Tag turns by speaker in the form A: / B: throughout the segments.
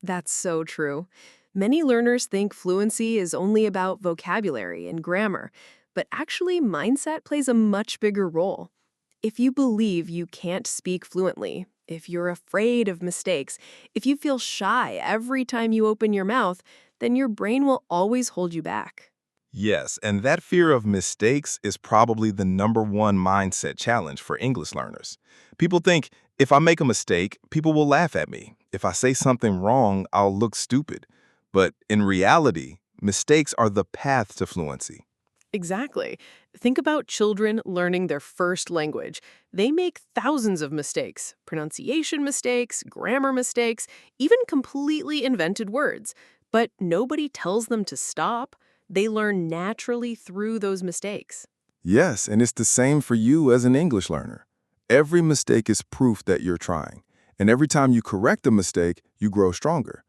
A: That's so true. Many learners think fluency is only about vocabulary and grammar, but actually, mindset plays a much bigger role. If you believe you can't speak fluently, if you're afraid of mistakes, if you feel shy every time you open your mouth, then your brain will always hold you back.
B: Yes, and that fear of mistakes is probably the number one mindset challenge for English learners. People think if I make a mistake, people will laugh at me. If I say something wrong, I'll look stupid. But in reality, mistakes are the path to fluency.
A: Exactly. Think about children learning their first language. They make thousands of mistakes, pronunciation mistakes, grammar mistakes, even completely invented words. But nobody tells them to stop. They learn naturally through those mistakes.
B: Yes, and it's the same for you as an English learner. Every mistake is proof that you're trying. And every time you correct a mistake, you grow stronger.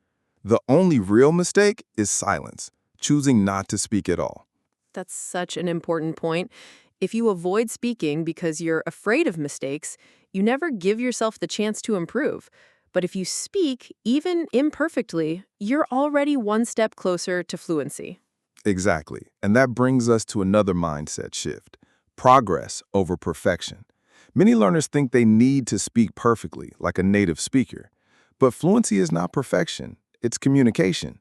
B: The only real mistake is silence, choosing not to speak at all.
A: That's such an important point. If you avoid speaking because you're afraid of mistakes, you never give yourself the chance to improve. But if you speak, even imperfectly, you're already one step closer to fluency.
B: Exactly. And that brings us to another mindset shift: progress over perfection. Many learners think they need to speak perfectly, like a native speaker. But fluency is not perfection, it's communication.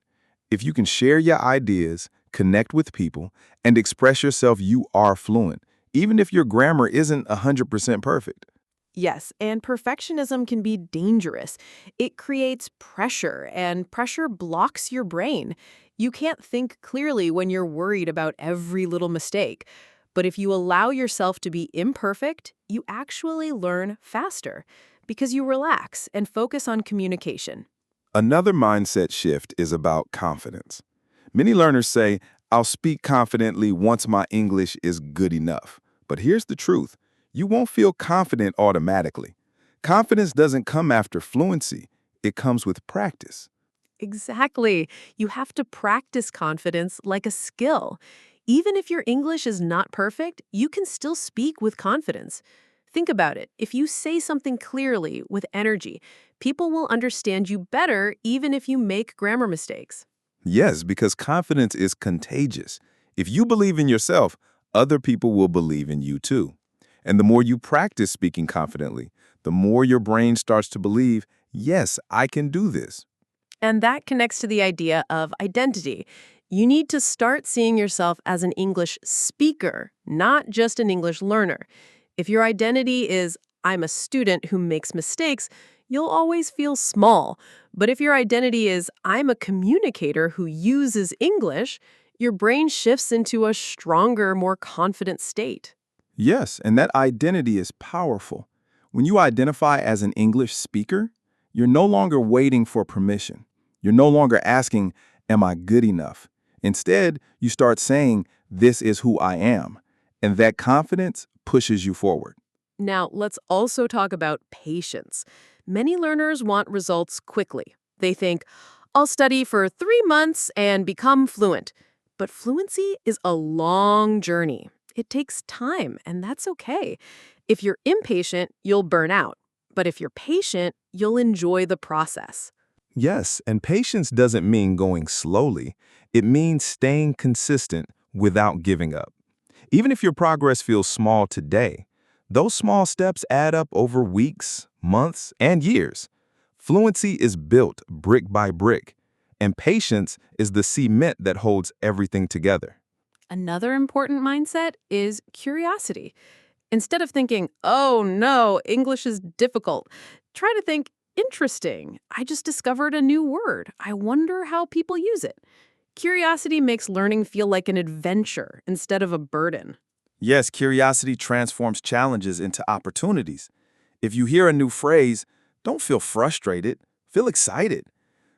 B: If you can share your ideas, connect with people, and express yourself, you are fluent, even if your grammar isn't 100% perfect.
A: Yes, and perfectionism can be dangerous. It creates pressure, and pressure blocks your brain. You can't think clearly when you're worried about every little mistake. But if you allow yourself to be imperfect, you actually learn faster because you relax and focus on communication.
B: Another mindset shift is about confidence. Many learners say, I'll speak confidently once my English is good enough. But here's the truth: you won't feel confident automatically. Confidence doesn't come after fluency, it comes with practice.
A: Exactly. You have to practice confidence like a skill. Even if your English is not perfect, you can still speak with confidence. Think about it. If you say something clearly with energy, people will understand you better even if you make grammar mistakes.
B: Yes, because confidence is contagious. If you believe in yourself, other people will believe in you too. And the more you practice speaking confidently, the more your brain starts to believe, yes, I can do this.
A: And that connects to the idea of identity. You need to start seeing yourself as an English speaker, not just an English learner. If your identity is, I'm a student who makes mistakes, you'll always feel small. But if your identity is, I'm a communicator who uses English, your brain shifts into a stronger, more confident state.
B: Yes, and that identity is powerful. When you identify as an English speaker, you're no longer waiting for permission. You're no longer asking, am I good enough? Instead, you start saying, this is who I am. And that confidence pushes you forward.
A: Now, let's also talk about patience. Many learners want results quickly. They think, I'll study for 3 months and become fluent. But fluency is a long journey. It takes time, and that's okay. If you're impatient, you'll burn out. But if you're patient, you'll enjoy the process.
B: Yes, and patience doesn't mean going slowly. It means staying consistent without giving up. Even if your progress feels small today, those small steps add up over weeks, months, and years. Fluency is built brick by brick, and patience is the cement that holds everything together.
A: Another important mindset is curiosity. Instead of thinking, oh no, English is difficult, try to think, interesting. I just discovered a new word. I wonder how people use it. Curiosity makes learning feel like an adventure instead of a burden.
B: Yes, curiosity transforms challenges into opportunities. If you hear a new phrase, don't feel frustrated, feel excited.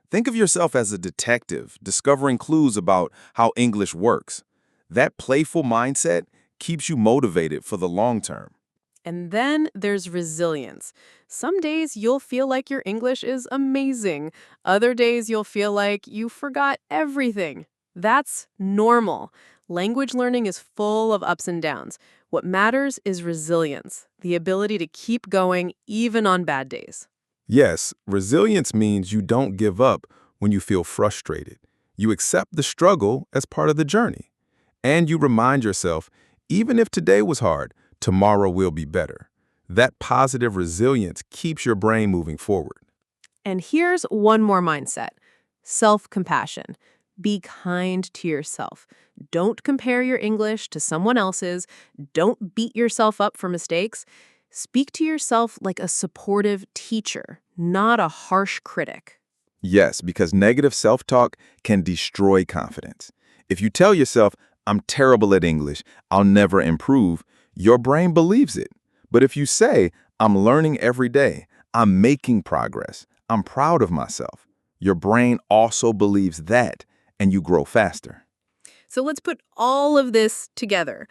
B: Think of yourself as a detective discovering clues about how English works. That playful mindset keeps you motivated for the long term.
A: And then there's resilience. Some days you'll feel like your English is amazing. Other days you'll feel like you forgot everything. That's normal. Language learning is full of ups and downs. What matters is resilience, the ability to keep going even on bad days.
B: Yes, resilience means you don't give up when you feel frustrated. You accept the struggle as part of the journey. And you remind yourself, even if today was hard, tomorrow will be better. That positive resilience keeps your brain moving forward.
A: And here's one more mindset: self-compassion. Be kind to yourself. Don't compare your English to someone else's. Don't beat yourself up for mistakes. Speak to yourself like a supportive teacher, not a harsh critic.
B: Yes, because negative self-talk can destroy confidence. If you tell yourself, I'm terrible at English, I'll never improve, your brain believes it. But if you say, I'm learning every day, I'm making progress, I'm proud of myself, your brain also believes that, and you grow faster.
A: So let's put all of this together.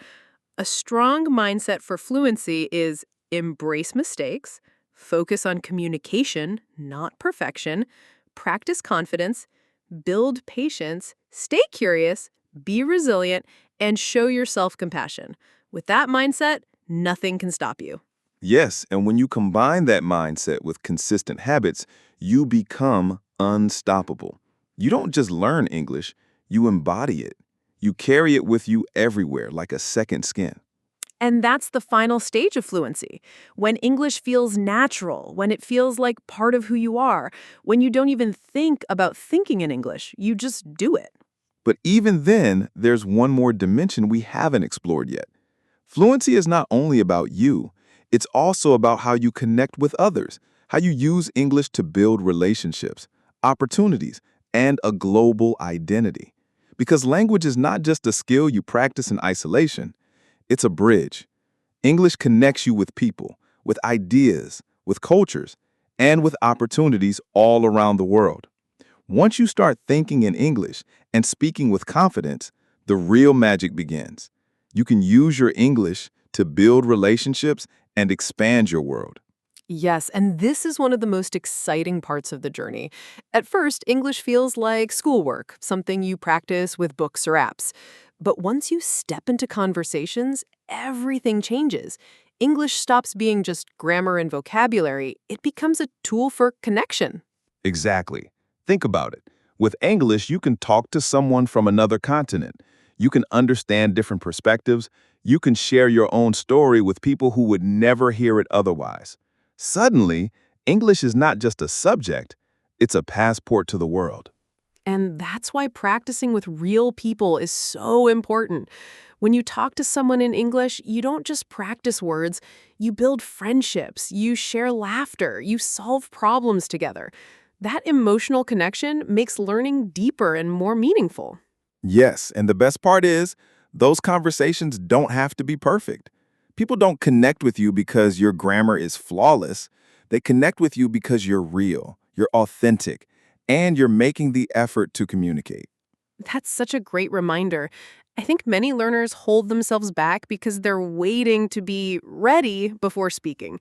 A: A strong mindset for fluency is embrace mistakes, focus on communication, not perfection, practice confidence, build patience, stay curious, be resilient, and show yourself compassion. With that mindset, nothing can stop you.
B: Yes, and when you combine that mindset with consistent habits, you become unstoppable. You don't just learn English, you embody it. You carry it with you everywhere like a second skin.
A: And that's the final stage of fluency. When English feels natural, when it feels like part of who you are, when you don't even think about thinking in English, you just do it.
B: But even then, there's one more dimension we haven't explored yet. Fluency is not only about you, it's also about how you connect with others, how you use English to build relationships, opportunities, and a global identity. Because language is not just a skill you practice in isolation, it's a bridge. English connects you with people, with ideas, with cultures, and with opportunities all around the world. Once you start thinking in English and speaking with confidence, the real magic begins. You can use your English to build relationships and expand your world.
A: Yes, and this is one of the most exciting parts of the journey. At first, English feels like schoolwork, something you practice with books or apps. But once you step into conversations, everything changes. English stops being just grammar and vocabulary, it becomes a tool for connection.
B: Exactly. Think about it. With English, you can talk to someone from another continent. You can understand different perspectives. You can share your own story with people who would never hear it otherwise. Suddenly, English is not just a subject, it's a passport to the world.
A: And that's why practicing with real people is so important. When you talk to someone in English, you don't just practice words, you build friendships, you share laughter, you solve problems together. That emotional connection makes learning deeper and more meaningful.
B: Yes, and the best part is, those conversations don't have to be perfect. People don't connect with you because your grammar is flawless. They connect with you because you're real, you're authentic, and you're making the effort to communicate.
A: That's such a great reminder. I think many learners hold themselves back because they're waiting to be ready before speaking.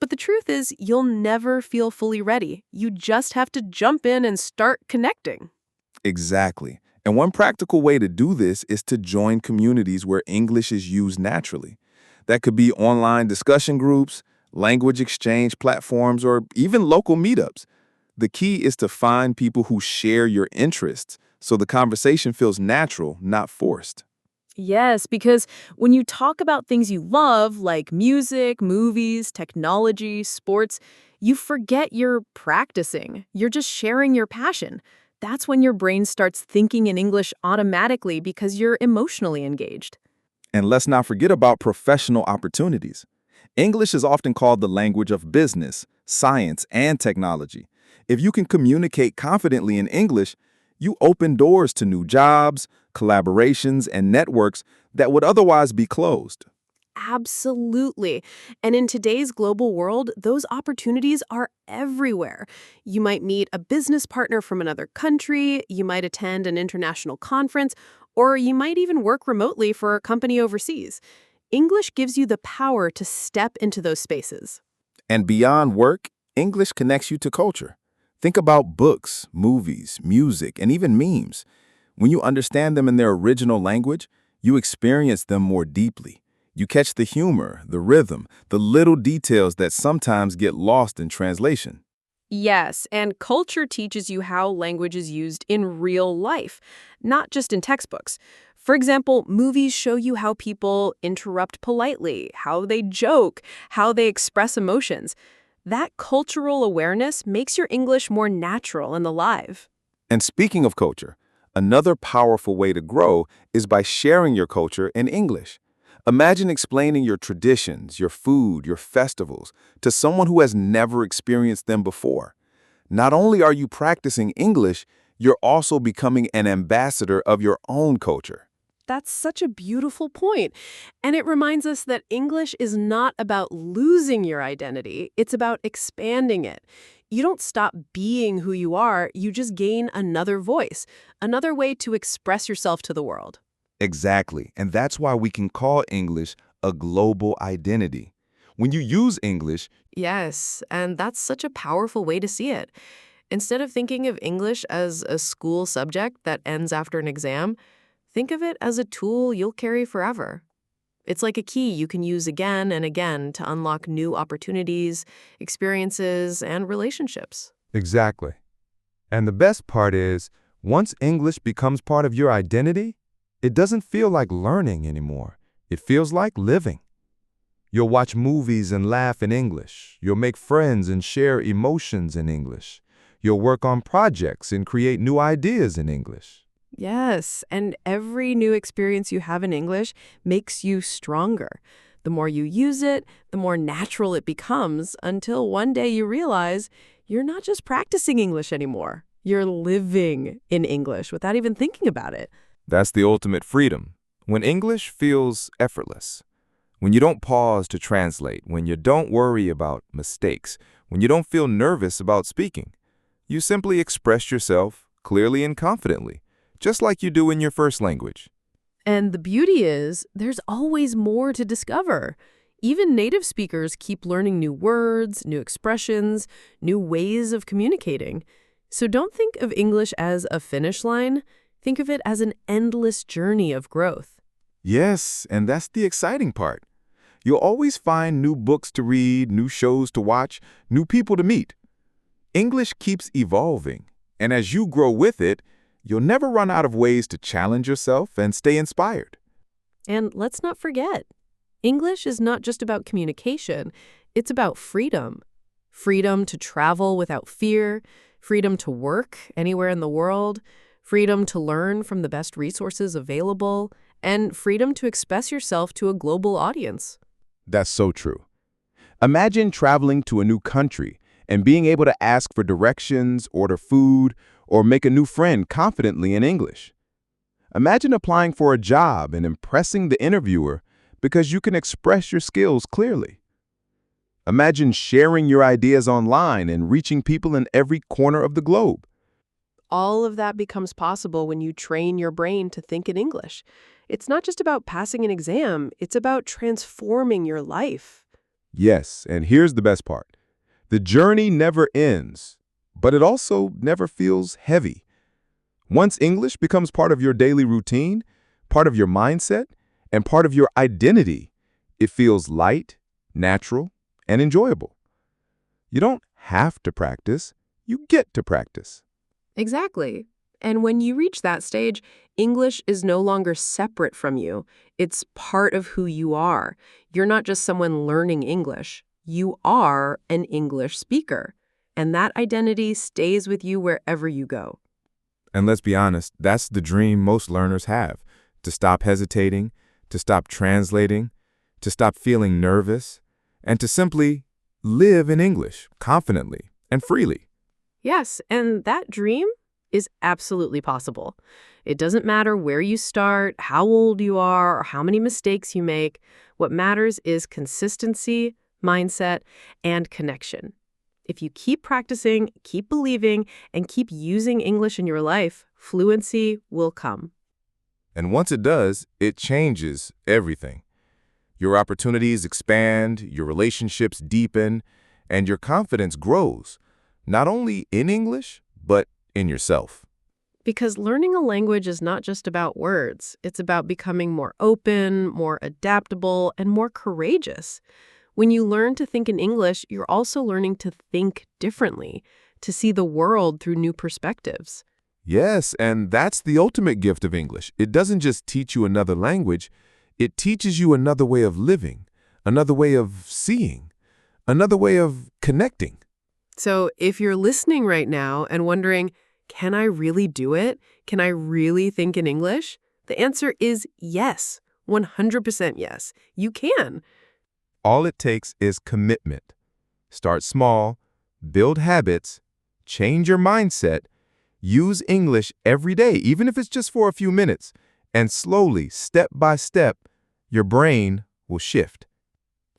A: But the truth is, you'll never feel fully ready. You just have to jump in and start connecting.
B: Exactly. And one practical way to do this is to join communities where English is used naturally. That could be online discussion groups, language exchange platforms, or even local meetups. The key is to find people who share your interests so the conversation feels natural, not forced.
A: Yes, because when you talk about things you love, like music, movies, technology, sports, you forget you're practicing. You're just sharing your passion. That's when your brain starts thinking in English automatically because you're emotionally engaged.
B: And let's not forget about professional opportunities. English is often called the language of business, science, and technology. If you can communicate confidently in English, you open doors to new jobs, collaborations, and networks that would otherwise be closed.
A: Absolutely. And in today's global world, those opportunities are everywhere. You might meet a business partner from another country, you might attend an international conference, or you might even work remotely for a company overseas. English gives you the power to step into those spaces.
B: And beyond work, English connects you to culture. Think about books, movies, music, and even memes. When you understand them in their original language, you experience them more deeply. You catch the humor, the rhythm, the little details that sometimes get lost in translation.
A: Yes, and culture teaches you how language is used in real life, not just in textbooks. For example, movies show you how people interrupt politely, how they joke, how they express emotions. That cultural awareness makes your English more natural and alive.
B: And speaking of culture, another powerful way to grow is by sharing your culture in English. Imagine explaining your traditions, your food, your festivals to someone who has never experienced them before. Not only are you practicing English, you're also becoming an ambassador of your own culture.
A: That's such a beautiful point. And it reminds us that English is not about losing your identity, it's about expanding it. You don't stop being who you are, you just gain another voice, another way to express yourself to the world.
B: Exactly, and that's why we can call English a global identity. When you use English,
A: Yes, and that's such a powerful way to see it. Instead of thinking of English as a school subject that ends after an exam, think of it as a tool you'll carry forever. It's like a key you can use again and again to unlock new opportunities, experiences, and relationships.
B: exactly. And the best part is, once English becomes part of your identity, it doesn't feel like learning anymore. It feels like living. You'll watch movies and laugh in English. You'll make friends and share emotions in English. You'll work on projects and create new ideas in English.
A: Yes, and every new experience you have in English makes you stronger. The more you use it, the more natural it becomes until one day you realize you're not just practicing English anymore. You're living in English without even thinking about it.
B: That's the ultimate freedom. When English feels effortless, when you don't pause to translate, when you don't worry about mistakes, when you don't feel nervous about speaking, you simply express yourself clearly and confidently, just like you do in your first language.
A: And the beauty is, there's always more to discover. Even native speakers keep learning new words, new expressions, new ways of communicating. So don't think of English as a finish line. Think of it as an endless journey of growth.
B: Yes, and that's the exciting part. You'll always find new books to read, new shows to watch, new people to meet. English keeps evolving, and as you grow with it, you'll never run out of ways to challenge yourself and stay inspired.
A: And let's not forget, English is not just about communication, it's about freedom. Freedom to travel without fear, freedom to work anywhere in the world, freedom to learn from the best resources available, and freedom to express yourself to a global audience.
B: That's so true. Imagine traveling to a new country and being able to ask for directions, order food, or make a new friend confidently in English. Imagine applying for a job and impressing the interviewer because you can express your skills clearly. Imagine sharing your ideas online and reaching people in every corner of the globe.
A: All of that becomes possible when you train your brain to think in English. It's not just about passing an exam, it's about transforming your life.
B: Yes, and here's the best part. The journey never ends, but it also never feels heavy. Once English becomes part of your daily routine, part of your mindset, and part of your identity, it feels light, natural, and enjoyable. You don't have to practice, you get to practice.
A: Exactly. And when you reach that stage, English is no longer separate from you. It's part of who you are. You're not just someone learning English. You are an English speaker. And that identity stays with you wherever you go.
B: And let's be honest, that's the dream most learners have, to stop hesitating, to stop translating, to stop feeling nervous, and to simply live in English confidently and freely.
A: Yes, and that dream is absolutely possible. It doesn't matter where you start, how old you are, or how many mistakes you make. What matters is consistency, mindset, and connection. If you keep practicing, keep believing, and keep using English in your life, fluency will come.
B: And once it does, it changes everything. Your opportunities expand, your relationships deepen, and your confidence grows, not only in English, but in yourself.
A: Because learning a language is not just about words. It's about becoming more open, more adaptable, and more courageous. When you learn to think in English, you're also learning to think differently, to see the world through new perspectives.
C: Yes, and that's the ultimate gift of English. It doesn't just teach you another language, it teaches you another way of living, another way of seeing, another way of connecting.
A: So if you're listening right now and wondering, can I really do it? Can I really think in English? The answer is yes, 100% yes. You can.
C: All it takes is commitment. Start small, build habits, change your mindset, use English every day, even if it's just for a few minutes, and slowly, step by step, your brain will shift.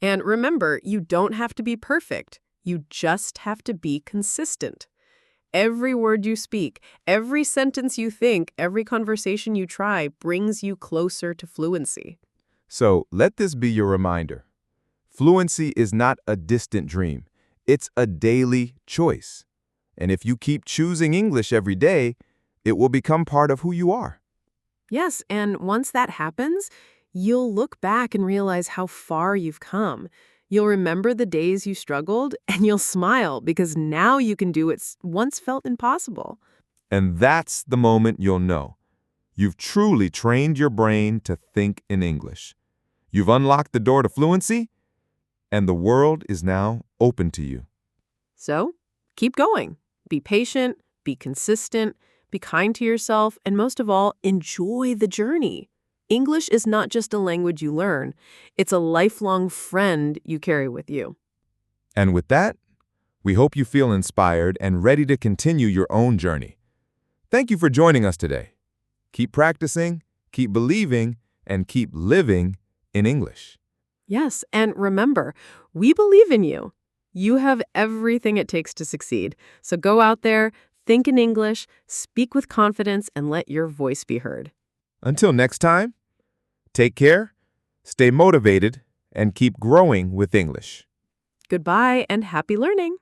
A: And remember, you don't have to be perfect. You just have to be consistent. Every word you speak, every sentence you think, every conversation you try brings you closer to fluency.
C: So let this be your reminder. Fluency is not a distant dream. It's a daily choice. And if you keep choosing English every day, it will become part of who you are.
A: Yes, and once that happens, you'll look back and realize how far you've come. You'll remember the days you struggled, and you'll smile because now you can do what once felt impossible.
C: And that's the moment you'll know. You've truly trained your brain to think in English. You've unlocked the door to fluency, and the world is now open to you.
A: So, keep going. Be patient, be consistent, be kind to yourself, and most of all, enjoy the journey. English is not just a language you learn. It's a lifelong friend you carry with you.
C: And with that, we hope you feel inspired and ready to continue your own journey. Thank you for joining us today. Keep practicing, keep believing, and keep living in English.
A: Yes, and remember, we believe in you. You have everything it takes to succeed. So go out there, think in English, speak with confidence, and let your voice be heard.
C: Until next time, take care, stay motivated, and keep growing with English.
A: Goodbye and happy learning.